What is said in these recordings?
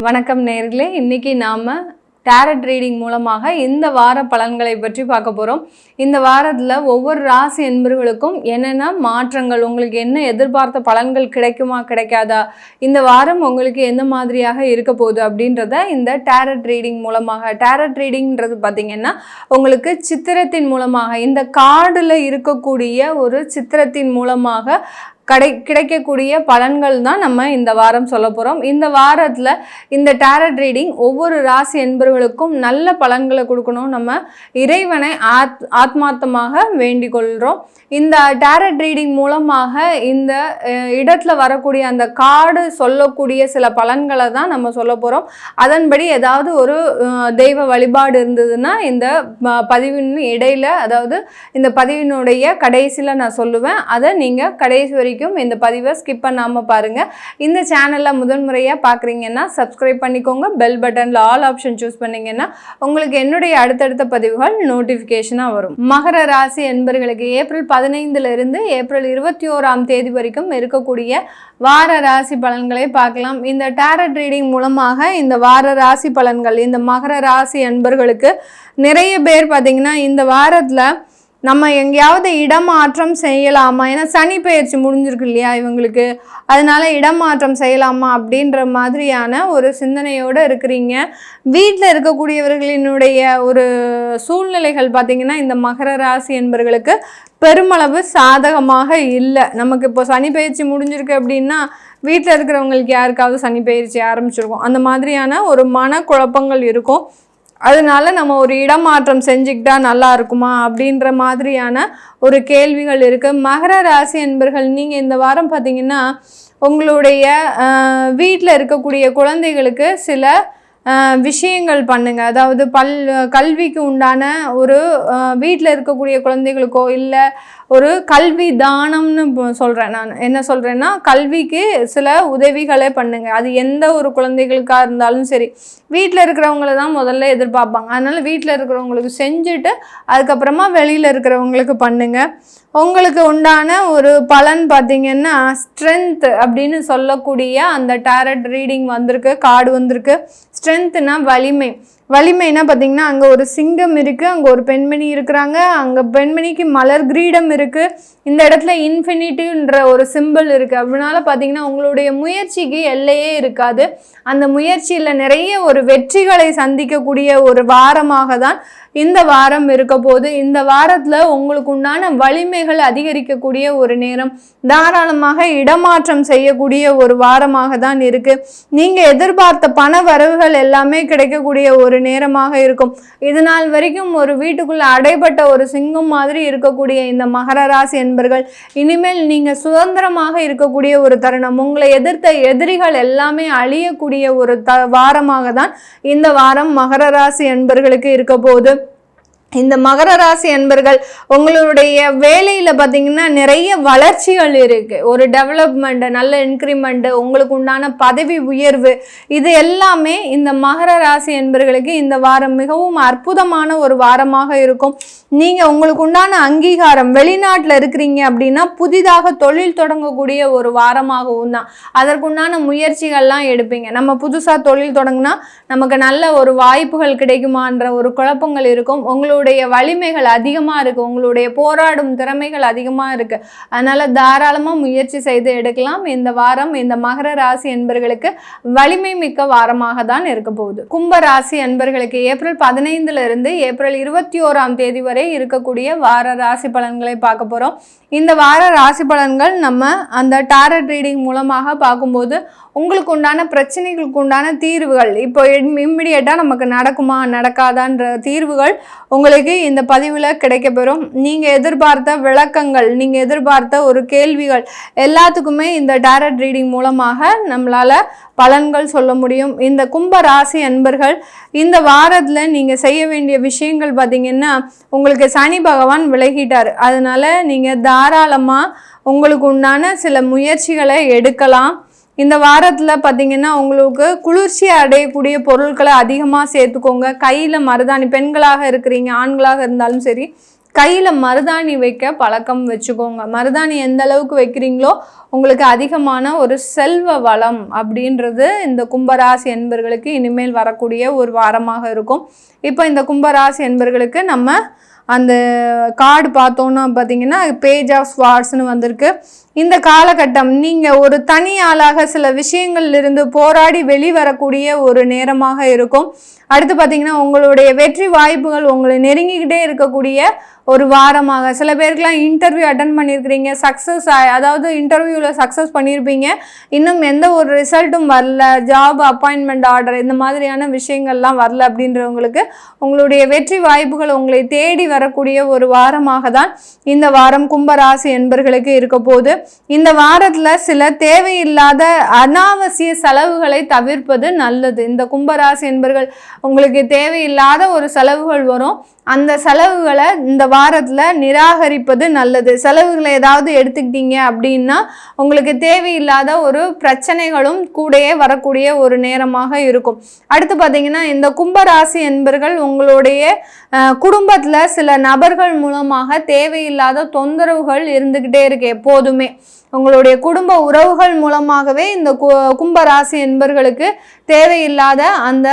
வணக்கம் நேயர்களே, இன்னைக்கு நாம டாரட் ரீடிங் மூலமாக இந்த வார பலன்களை பற்றி பார்க்க போகிறோம். இந்த வாரத்தில் ஒவ்வொரு ராசி என்பவர்களுக்கும் என்னென்ன மாற்றங்கள், உங்களுக்கு என்ன எதிர்பார்த்த பலன்கள் கிடைக்குமா கிடைக்காதா, இந்த வாரம் உங்களுக்கு எந்த மாதிரியாக இருக்க போகுது அப்படின்றத இந்த டாரட் ரீடிங் மூலமாக. டாரட் ரீடிங்கிறது பார்த்திங்கன்னா உங்களுக்கு சித்திரத்தின் மூலமாக, இந்த கார்டில் இருக்கக்கூடிய ஒரு சித்திரத்தின் மூலமாக கிடைக்கக்கூடிய பலன்கள் தான் நம்ம இந்த வாரம் சொல்ல போகிறோம். இந்த வாரத்தில் இந்த டாரட் ரீடிங் ஒவ்வொரு ராசி என்பவர்களுக்கும் நல்ல பலன்களை கொடுக்கணும். நம்ம இறைவனை ஆத்மார்த்தமாக வேண்டிக் கொள்கிறோம். இந்த டாரட் ரீடிங் மூலமாக இந்த இடத்துல வரக்கூடிய அந்த கார்டு சொல்லக்கூடிய சில பலன்களை தான் நம்ம சொல்ல போகிறோம். அதன்படி ஏதாவது ஒரு தெய்வ வழிபாடு இருந்ததுன்னா இந்த பதிவின் இடையில, அதாவது இந்த பதிவினுடைய கடைசியில் நான் சொல்லுவேன். அதை நீங்கள் கடைசி வரைக்கும் இந்த பதிவை ஸ்கிப் பண்ணாமல் பாருங்கள். இந்த சேனலில் முதன்முறையாக பார்க்குறீங்கன்னா சப்ஸ்கிரைப் பண்ணிக்கோங்க. பெல் பட்டனில் ஆல் ஆப்ஷன் சூஸ் பண்ணிங்கன்னா உங்களுக்கு என்னுடைய அடுத்தடுத்த பதிவுகள் நோட்டிஃபிகேஷனாக வரும். மகர ராசி என்பவர்களுக்கு ஏப்ரல் 15 ஏப்ரல் 21 வரைக்கும் இருக்கக்கூடிய வார ராசி பலன்களை பார்க்கலாம். இந்த டாரட் ரீடிங் மூலமாக இந்த வார ராசி பலன்கள் இந்த மகர ராசி என்பவர்களுக்கு நிறைய பேர் பார்த்திங்கன்னா இந்த வாரத்தில் நம்ம எங்கேயாவது இடமாற்றம் செய்யலாமா, ஏன்னா சனி பெயர்ச்சி முடிஞ்சிருக்கு இல்லையா இவங்களுக்கு, அதனால இடமாற்றம் செய்யலாமா அப்படின்ற மாதிரியான ஒரு சிந்தனையோடு இருக்கிறீங்க. வீட்டில் இருக்கக்கூடியவர்களினுடைய ஒரு சூழ்நிலைகள் பார்த்திங்கன்னா இந்த மகர ராசி என்பவர்களுக்கு பெருமளவு சாதகமாக இல்லை. நமக்கு இப்போ சனி பயிற்சி முடிஞ்சிருக்கு அப்படின்னா வீட்டில் இருக்கிறவங்களுக்கு யாருக்காவது சனி பயிற்சி ஆரம்பிச்சிருக்கும். அந்த மாதிரியான ஒரு மனக்குழப்பங்கள் இருக்கும். அதனால நம்ம ஒரு இடமாற்றம் செஞ்சுக்கிட்டா நல்லா இருக்குமா அப்படின்ற மாதிரியான ஒரு கேள்விகள் இருக்குது. மகர ராசி என்பர்கள் நீங்கள் இந்த வாரம் பார்த்திங்கன்னா உங்களுடைய வீட்டில் இருக்கக்கூடிய குழந்தைகளுக்கு சில விஷயங்கள் பண்ணுங்க. அதாவது கல்விக்கு உண்டான ஒரு வீட்டில் இருக்கக்கூடிய குழந்தைகளுக்கோ இல்லை ஒரு கல்வி தானம்னு சொல்கிறேன். நான் என்ன சொல்கிறேன்னா, கல்விக்கு சில உதவிகளே பண்ணுங்க. அது எந்த ஒரு குழந்தைகளுக்காக இருந்தாலும் சரி, வீட்டில் இருக்கிறவங்கள தான் முதல்ல எதிர்பார்ப்பாங்க. அதனால் வீட்டில் இருக்கிறவங்களுக்கு செஞ்சுட்டு அதுக்கப்புறமா வெளியில் இருக்கிறவங்களுக்கு பண்ணுங்க. உங்களுக்கு உண்டான ஒரு பலன் பார்த்திங்கன்னா ஸ்ட்ரென்த் அப்படின்னு சொல்லக்கூடிய அந்த டாரட் ரீடிங் வந்திருக்கு, கார்டு வந்திருக்கு. ஸ்ட்ரென்த்னா வலிமை. வலிமைனா பார்த்திங்கன்னா அங்கே ஒரு சிங்கம் இருக்குது, அங்கே ஒரு பெண்மணி இருக்கிறாங்க, அங்கே பெண்மணிக்கு மலர் கிரீடம் இருக்குது, இந்த இடத்துல இன்ஃபினிட்டின்ற ஒரு சிம்பிள் இருக்குது. அப்படினால பார்த்திங்கன்னா உங்களுடைய முயற்சிக்கு எல்லையே இருக்காது. அந்த முயற்சியில் நிறைய ஒரு வெற்றிகளை சந்திக்கக்கூடிய ஒரு வாரமாக தான் இந்த வாரம் இருக்க போது. இந்த வாரத்தில் உங்களுக்கு உண்டான வலிமைகள் அதிகரிக்கக்கூடிய ஒரு நேரம், தாராளமாக இடமாற்றம் செய்யக்கூடிய ஒரு வாரமாக தான் இருக்குது. நீங்கள் எதிர்பார்த்த பண வரவுகள் எல்லாமே கிடைக்கக்கூடிய ஒரு நேரமாக இருக்கும். இது நாள் வரைக்கும் ஒரு வீட்டுக்குள்ள அடைபட்ட ஒரு சிங்கம் மாதிரி இருக்கக்கூடிய இந்த மகர ராசி என்பர்கள் இனிமேல் நீங்கள் சுதந்திரமாக இருக்கக்கூடிய ஒரு தருணம், உங்களை எதிர்த்த எதிரிகள் எல்லாமே அழியக்கூடிய ஒரு வாரமாக தான் இந்த வாரம் மகர ராசி என்பர்களுக்கு இருக்க போகுது. இந்த மகர ராசி என்பர்கள் உங்களுடைய வேலையில் பார்த்திங்கன்னா நிறைய வளர்ச்சிகள் இருக்குது. ஒரு டெவலப்மெண்ட், நல்ல இன்க்ரிமெண்ட்டு, உங்களுக்கு உண்டான பதவி உயர்வு, இது எல்லாமே இந்த மகர ராசி என்பர்களுக்கு இந்த வாரம் மிகவும் அற்புதமான ஒரு வாரமாக இருக்கும். நீங்கள் உங்களுக்கு உண்டான அங்கீகாரம், வெளிநாட்டில் இருக்கிறீங்க அப்படின்னா புதிதாக தொழில் தொடங்கக்கூடிய ஒரு வாரமாகவும் தான். அதற்குண்டான முயற்சிகள்லாம் எடுப்பீங்க. நம்ம புதுசாக தொழில் தொடங்கினா நமக்கு நல்ல ஒரு வாய்ப்புகள் கிடைக்குமான்ற ஒரு குழப்பங்கள் இருக்கும். உங்களுடைய வலிமைகள் அதிகமாக இருக்குது, உங்களுடைய போராடும் திறமைகள் அதிகமாக இருக்குது. அதனால் தாராளமாக முயற்சி செய்து எடுக்கலாம். இந்த வாரம் இந்த மகர ராசி என்பர்களுக்கு வலிமை மிக்க வாரமாக தான் இருக்க போகுது. கும்ப ராசி என்பர்களுக்கு ஏப்ரல் 15 ஏப்ரல் 21 வரை இருக்கக்கூடிய வார ராசி பலன்களை பார்க்க போகிறோம். இந்த வார ராசி பலன்கள் நம்ம அந்த டாரட் ரீடிங் மூலமாக பார்க்கும்போது உங்களுக்கு உண்டான பிரச்சனைகளுக்கு உண்டான தீர்வுகள், இப்போ இம்மிடியேட்டாக நமக்கு நடக்குமா நடக்காதான்ற தீர்வுகள் உங்களுக்கு இந்த பதிவில் கிடைக்கப்பெறும். நீங்கள் எதிர்பார்த்த விளக்கங்கள், நீங்கள் எதிர்பார்த்த ஒரு கேள்விகள் எல்லாத்துக்குமே இந்த டாரட் ரீடிங் மூலமாக நம்மளால் பலன்கள் சொல்ல முடியும். இந்த கும்ப ராசி அன்பர்கள் இந்த வாரத்தில் நீங்கள் செய்ய வேண்டிய விஷயங்கள் பார்த்திங்கன்னா, உங்களுக்கு சனி பகவான் விலகிட்டார். அதனால் நீங்கள் தாராளமாக உங்களுக்கு உண்டான சில முயற்சிகளை எடுக்கலாம். இந்த வாரத்தில் பார்த்திங்கன்னா உங்களுக்கு குளிர்ச்சி அடையக்கூடிய பொருட்களை அதிகமாக சேர்த்துக்கோங்க. கையில் மருதாணி, பெண்களாக இருக்கிறீங்க ஆண்களாக இருந்தாலும் சரி, கையில் மருதாணி வைக்க பழக்கம் வச்சுக்கோங்க. மருதாணி எந்த அளவுக்கு வைக்கிறீங்களோ உங்களுக்கு அதிகமான ஒரு செல்வ வளம் அப்படின்றது இந்த கும்பராசி என்பர்களுக்கு இனிமேல் வரக்கூடிய ஒரு வாரமாக இருக்கும். இப்போ இந்த கும்பராசி என்பர்களுக்கு நம்ம அந்த கார்டு பார்த்தோன்னா பார்த்தீங்கன்னா பேஜ் ஆஃப் ஸ்வார்ட்ஸ்னு வந்திருக்கு. இந்த காலகட்டம் நீங்கள் ஒரு தனி ஆளாக சில விஷயங்கள்லிருந்து போராடி வெளிவரக்கூடிய ஒரு நேரமாக இருக்கும். அடுத்து பார்த்தீங்கன்னா உங்களுடைய வெற்றி வாய்ப்புகள் உங்களை நெருங்கிக்கிட்டே இருக்கக்கூடிய ஒரு வாரமாக, சில பேருக்குலாம் இன்டர்வியூ அட்டன் பண்ணியிருக்கிறீங்க, சக்ஸஸ் அதாவது இன்டர்வியூவில் சக்ஸஸ் பண்ணியிருப்பீங்க, இன்னும் எந்த ஒரு ரிசல்ட்டும் வரல, ஜாப் அப்பாயின்மெண்ட் ஆர்டர் இந்த மாதிரியான விஷயங்கள்லாம் வரல அப்படின்றவங்களுக்கு உங்களுடைய வெற்றி வாய்ப்புகள் உங்களை தேடி வரக்கூடிய ஒரு வாரமாக தான் இந்த வாரம் கும்பராசி என்பர்களுக்கு இருக்க போது. இந்த வாரத்தில் சில தேவையில்லாத அனாவசிய செலவுகளை தவிர்ப்பது நல்லது. இந்த கும்பராசி என்பர்கள் உங்களுக்கு தேவையில்லாத ஒரு செலவுகள் வரும், அந்த செலவுகளை இந்த வாரத்தில் நிராகரிப்பது நல்லது. செலவுகளை ஏதாவது எடுத்துக்கிட்டீங்க அப்படின்னா உங்களுக்கு தேவையில்லாத ஒரு பிரச்சனைகளும் கூடயே வரக்கூடிய ஒரு நேரமாக இருக்கும். அடுத்து பார்த்தீங்கன்னா இந்த கும்பராசி என்பர்கள் உங்களுடைய குடும்பத்தில் சில நபர்கள் மூலமாக தேவையில்லாத தொந்தரவுகள் இருந்துக்கிட்டே இருக்கு. எப்போதுமே உங்களுடைய குடும்ப உறவுகள் மூலமாகவே இந்த கும்பராசி என்பர்களுக்கு தேவையில்லாத அந்த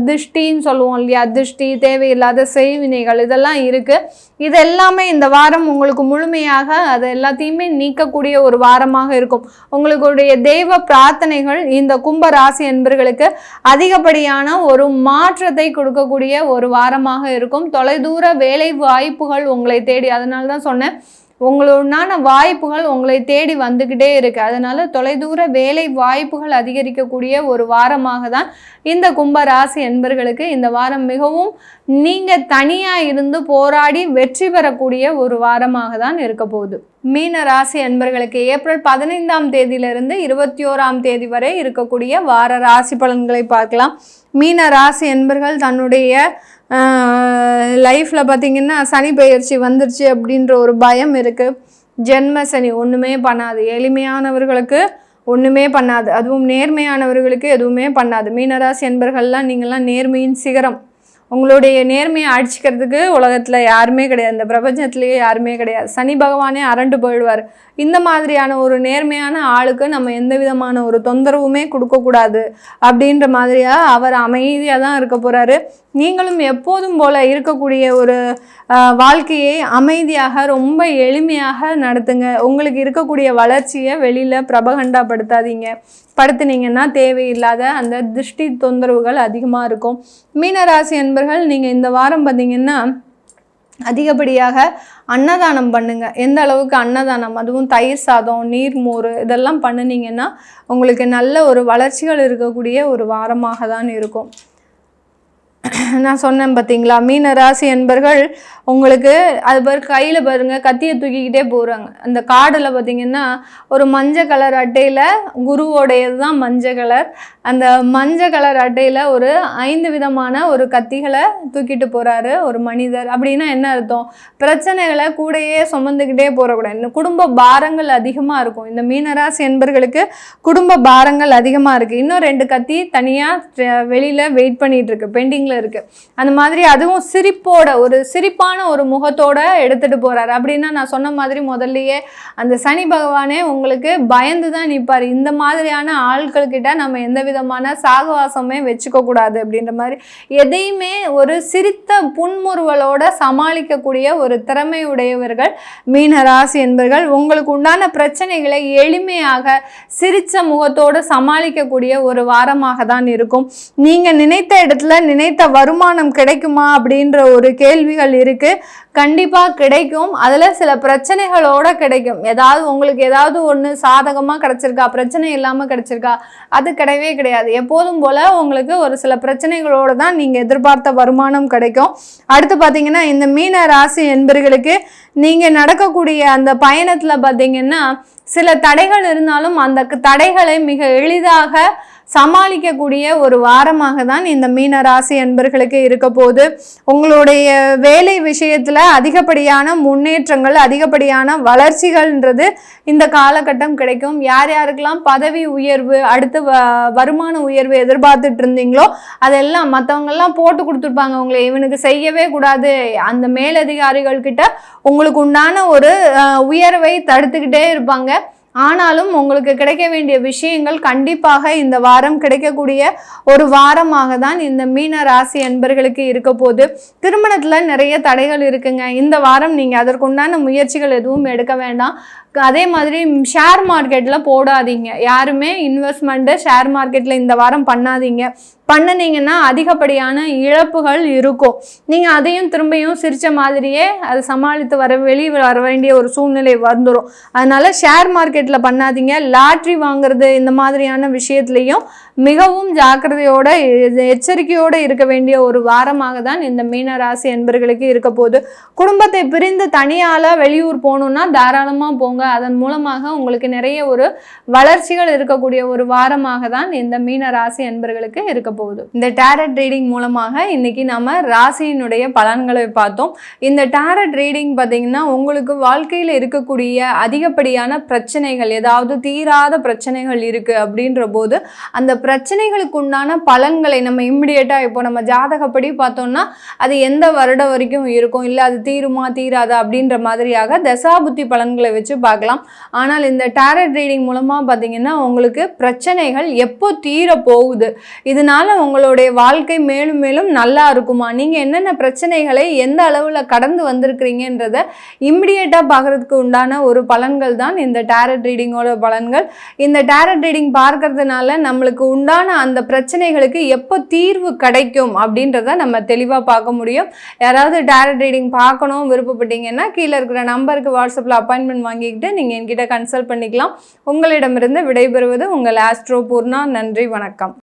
திருஷ்டின்னு சொல்லுவோம் இல்லையா, திருஷ்டி, தேவையில்லாத செய்வினைகள் இதெல்லாம் இருக்குது. இது எல்லாமே இந்த வாரம் உங்களுக்கு முழுமையாக அது எல்லாத்தையுமே நீக்கக்கூடிய ஒரு வாரமாக இருக்கும். உங்களுடைய தெய்வ பிரார்த்தனைகள் இந்த கும்பராசி என்பர்களுக்கு அதிகப்படியான ஒரு மாற்றத்தை கொடுக்கக்கூடிய ஒரு வாரமாக இருக்கும். தொலைதூர வேலை வாய்ப்புகள் உங்களை தேடி, அதனால தான் சொன்னேன் உங்களுடான வாய்ப்புகள் உங்களை தேடி வந்துக்கிட்டே இருக்கு. அதனால தொலைதூர வேலை வாய்ப்புகள் அதிகரிக்கக்கூடிய ஒரு வாரமாக தான் இந்த கும்பராசி என்பர்களுக்கு இந்த வாரம் மிகவும் நீங்கள் தனியாக இருந்து போராடி வெற்றி பெறக்கூடிய ஒரு வாரமாக தான் இருக்க போகுது. மீன ராசி என்பர்களுக்கு ஏப்ரல் 15ஆம் தேதியிலிருந்து 21ஆம் தேதி வரை இருக்கக்கூடிய வார ராசி பலன்களை பார்க்கலாம். மீன ராசி என்பர்கள் தன்னுடைய லைஃப்பில் பார்த்திங்கன்னா சனி பெயர்ச்சி வந்துருச்சு அப்படின்ற ஒரு பயம் இருக்குது. ஜென்ம சனி ஒன்றுமே பண்ணாது, எளிமையானவர்களுக்கு ஒன்றுமே பண்ணாது, அதுவும் நேர்மையானவர்களுக்கு எதுவுமே பண்ணாது. மீனராசி என்பர்கள்லாம் நீங்கள்லாம் நேர்மையின் சிகரம். உங்களுடைய நேர்மையை அடிச்சுக்கிறதுக்கு உலகத்தில் யாருமே கிடையாது, இந்த பிரபஞ்சத்திலேயே யாருமே கிடையாது. சனி பகவானே அரண்டு போயிடுவார். இந்த மாதிரியான ஒரு நேர்மையான ஆளுக்கு நம்ம எந்த விதமான ஒரு தொந்தரவுமே கொடுக்கக்கூடாது அப்படின்ற மாதிரியாக அவர் அமைதியாக தான் இருக்க போகிறாரு. நீங்களும் எப்போதும் போல் இருக்கக்கூடிய ஒரு வாழ்க்கையை அமைதியாக ரொம்ப எளிமையாக நடத்துங்க. உங்களுக்கு இருக்கக்கூடிய வளர்ச்சியை வெளியில் பிரபகண்டாப்படுத்தாதீங்க. படுத்துனீங்கன்னா தேவையில்லாத அந்த திருஷ்டி தொந்தரவுகள் அதிகமாக இருக்கும். மீனராசி என்பர்கள் நீங்கள் இந்த வாரம் பார்த்தீங்கன்னா அதிகப்படியாக அன்னதானம் பண்ணுங்க. எந்த அளவுக்கு அன்னதானம், அதுவும் தயிர் சாதம், நீர்மோர் இதெல்லாம் பண்ணினீங்கன்னா உங்களுக்கு நல்ல ஒரு வளர்ச்சிகள் இருக்கக்கூடிய ஒரு வாரமாக தான் இருக்கும். நான் சொன்னேன் பார்த்தீங்களா, மீனராசி என்பர்கள் உங்களுக்கு அது பாரு கையில் பாருங்கள் கத்தியை தூக்கிக்கிட்டே போகிறாங்க. அந்த கார்டில் பார்த்தீங்கன்னா ஒரு மஞ்சள் கலர் அட்டையில் குருவோடையது தான் மஞ்சள் கலர். அந்த மஞ்சள் கலர் அட்டையில் ஒரு 5 விதமான ஒரு கத்திகளை தூக்கிட்டு போகிறாரு ஒரு மனிதர். அப்படின்னா என்ன அர்த்தம்? பிரச்சனைகளை கூடையே சுமந்துக்கிட்டே போகக்கூடாது. இந்த குடும்ப பாரங்கள் அதிகமாக இருக்கும். இந்த மீனராசி என்பர்களுக்கு குடும்ப பாரங்கள் அதிகமாக இருக்குது. இன்னும் 2 கத்தி தனியாக வெளியில் வெயிட் பண்ணிகிட்டு இருக்கு, பெண்டிங்கில் இருக்குது. அந்த மாதிரி அதுவும் சிரிப்போட ஒரு சிரிப்பான ஒரு முகத்தோட எடுத்துகிட்டு போகிறாரு. அப்படின்னா நான் சொன்ன மாதிரி முதல்லையே அந்த சனி பகவானே உங்களுக்கு பயந்து தான் நிற்பார். இந்த மாதிரியான ஆட்கள்கிட்ட நம்ம எந்த விதமான சாகவாசமே வச்சுக்க கூடாது அப்படின்ற மாதிரி எதையுமே ஒரு சிரித்த புன்முறுவலோட சமாளிக்கக்கூடிய ஒரு திறமையுடையவர்கள் மீனராசி என்பர்கள். உங்களுக்கு உண்டான பிரச்சனைகளை எளிமையாக சிரித்த முகத்தோடு சமாளிக்கக்கூடிய ஒரு வாரமாக தான் இருக்கும். நீங்கள் நினைத்த இடத்துல நினைத்த வருமானம் கிடைக்குமா அப்படின்ற ஒரு கேள்விகள் இருக்குது. கண்டிப்பாக கிடைக்கும். அதில் சில பிரச்சனைகளோடு கிடைக்கும். உங்களுக்கு ஏதாவது ஒன்று சாதகமாக கிடச்சிருக்கா, பிரச்சனை இல்லாமல் கிடச்சிருக்கா? அது கிடையவே கிடையாது. எப்போதும் போல் உங்களுக்கு ஒரு சில பிரச்சனைகளோடு தான் நீங்கள் எதிர்பார்த்த வருமானம் கிடைக்கும். அடுத்து பார்த்தீங்கன்னா இந்த மீன ராசி என்பர்களுக்கு நீங்கள் நடக்கக்கூடிய அந்த பயணத்தில் பார்த்தீங்கன்னா சில தடைகள் இருந்தாலும் அந்த தடைகளை மிக எளிதாக சமாளிக்கக்கூடிய ஒரு வாரமாக தான் இந்த மீன ராசி அன்பர்களுக்கு இருக்க போது. உங்களுடைய வேலை விஷயத்துல அதிகப்படியான முன்னேற்றங்கள், அதிகப்படியான வளர்ச்சிகள்ன்றது இந்த காலகட்டம் கிடைக்கும். யார் யாருக்கெல்லாம் பதவி உயர்வு, அடுத்து வருமான உயர்வு எதிர்பார்த்துட்டு இருந்தீங்களோ அதெல்லாம் மற்றவங்கெல்லாம் போட்டு கொடுத்துருப்பாங்க. உங்களை இவனுக்கு செய்யவே கூடாது, அந்த மேலதிகாரிகள் கிட்ட உங்களுக்கு உண்டான ஒரு உயர்வை தடுத்துக்கிட்டே இருப்பாங்க. ஆனாலும் உங்களுக்கு கிடைக்க வேண்டிய விஷயங்கள் கண்டிப்பாக இந்த வாரம் கிடைக்கக்கூடிய ஒரு வாரமாக தான் இந்த மீன ராசி அன்பர்களுக்கு இருக்க போது. திருமணத்துல நிறைய தடைகள் இருக்குங்க. இந்த வாரம் நீங்க அதற்குண்டான முயற்சிகள் எதுவும் எடுக்க வேண்டாம். அதே மாதிரி ஷேர் மார்க்கெட்டில் போடாதீங்க. யாருமே இன்வெஸ்ட்மெண்ட்டு ஷேர் மார்க்கெட்டில் இந்த வாரம் பண்ணாதீங்க. பண்ணினீங்கன்னா அதிகப்படியான இழப்புகள் இருக்கும். நீங்கள் அதையும் திரும்பியும் சிரித்த மாதிரியே அதை சமாளித்து வெளியே வர வேண்டிய ஒரு சூழ்நிலை வந்துடும். அதனால் ஷேர் மார்க்கெட்டில் பண்ணாதீங்க. லாட்ரி வாங்குறது இந்த மாதிரியான விஷயத்துலையும் மிகவும் ஜாக்கிரதையோடு எச்சரிக்கையோடு இருக்க வேண்டிய ஒரு வாரமாக தான் இந்த மீனராசி என்பர்களுக்கு இருக்க போது. குடும்பத்தை பிரிந்து தனியால் வெளியூர் போகணுன்னா தாராளமாக போங்க. அதன் மூலமாக உங்களுக்கு நிறைய ஒரு வளர்ச்சிகள் இருக்கக்கூடிய ஒரு வாரமாக தான் இந்த மீன ராசி அன்பர்களுக்கு இருக்க போகுது. இந்த டேரட் ரீடிங் மூலமாக இன்னைக்கு நம்ம ராசியினுடைய பலன்களை பார்த்தோம். இந்த டேரட் ரீடிங் பார்த்தீங்கன்னா உங்களுக்கு வாழ்க்கையில் இருக்கக்கூடிய அதிகப்படியான பிரச்சனைகள், ஏதாவது தீராத பிரச்சனைகள் இருக்கு அப்படின்ற போது அந்த பிரச்சனைகளுக்கு உண்டான பலன்களை நம்ம இம்மிடியேட்டா இப்போ நம்ம ஜாதகப்படி பார்த்தோம்னா அது எந்த வருடம் வரைக்கும் இருக்கும், இல்லை அது தீருமா தீராதா அப்படின்ற மாதிரியாக தசாபுத்தி பலன்களை வச்சு பார்க்கலாம். ஆனால் இந்த டேரட் ரீடிங் மூலமாக பார்த்தீங்கன்னா உங்களுக்கு பிரச்சனைகள் எப்போ தீர போகுது, இதனால உங்களுடைய வாழ்க்கை மேலும் மேலும் நல்லா இருக்குமா, நீங்கள் என்னென்ன பிரச்சனைகளை எந்த அளவில் கடந்து வந்திருக்கிறீங்கன்றத இம்மிடியேட்டாக பார்க்கறதுக்கு உண்டான ஒரு பலன்கள் தான் இந்த டேரட் ரீடிங்கோட பலன்கள். இந்த டேரட் ரீடிங் பார்க்கறதுனால நம்மளுக்கு உண்டான அந்த பிரச்சனைகளுக்கு எப்போ தீர்வு கிடைக்கும் அப்படின்றத நம்ம தெளிவாக பார்க்க முடியும். யாராவது டேரட் ரீடிங் பார்க்கணும் விருப்பப்பட்டீங்கன்னா கீழே இருக்கிற நம்பருக்கு வாட்ஸ்அப்பில் அப்பாயின்மெண்ட் வாங்கிக்கிட்டு நீங்கள் என்கிட்ட கன்சல்ட் பண்ணிக்கலாம். உங்களிடமிருந்து விடைபெறுவது உங்கள் ஆஸ்ட்ரோ பூர்ணா. நன்றி, வணக்கம்.